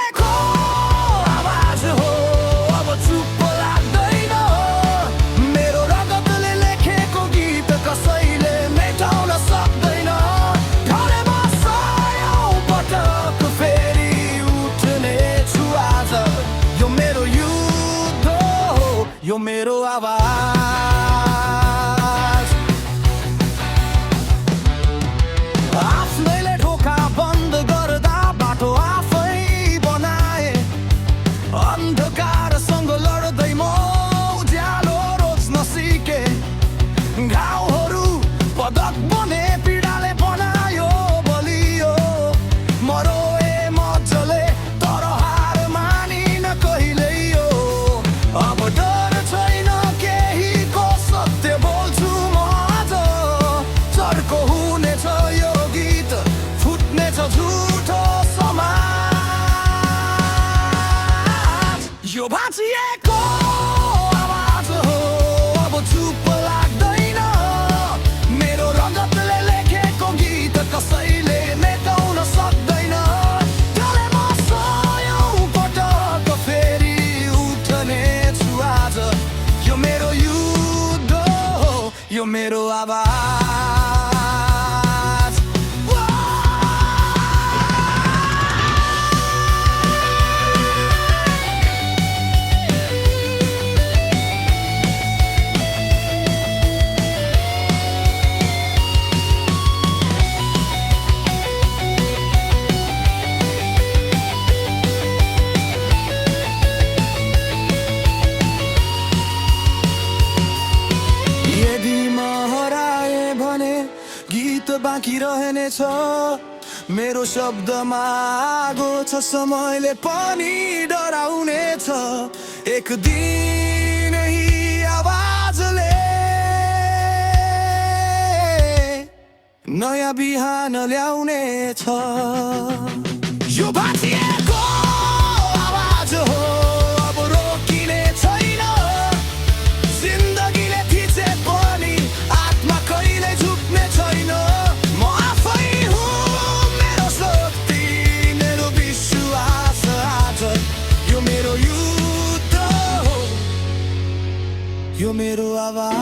भाँचिएको आवाज हो अब चुप लाग्दैन मेरो रगतले लेखेको गीत कसैले मेटाउन सक्दैन ढलेमा सयौं पटक फेरि उठ्नेछु आज यो मेरो युद्ध हो यो मेरो आवाज आफ्नैले ढोका बन्द गर्दा बाटो आफै बनाए अन्धकारसँग लड्दै म उज्यालो रोज्न सिके घाउहरू पदक बने पीडाले बनायो बलियो म रोए मजाले तर हार मानिन कहिल्यै यो अब डर छैन केहीको सत्य बोल्छु म आज चर्को हुनेछ यो गीत फुट्नेछ झुठो समाज यो भाँचिएको आवाज हो अब चुप लाग्दैन मेरो रगतले लेखेको गीत कसैले मेटाउन सक्दैन ढलेमा सयौं पटक फेरि उठ्नेछु आज यो मेरो युद्ध हो यो मेरो आवाज यदि म हराए भने गीत बाँकी रहनेछ मेरो शब्दमा आगो छ समयले पनि डराउनेछ एक दिन यी आवाजले नयाँ बिहान ल्याउनेछ यो भाँचिएको आवाज हो अब रोकिने छैन जिन्दगीले थिचे पनि आत्मा कहिले झुक्ने छैन म आफै हुँ मेरो शक्ति मेरो विश्वास आज यो मेरो युद्ध हो यो मेरो आवाज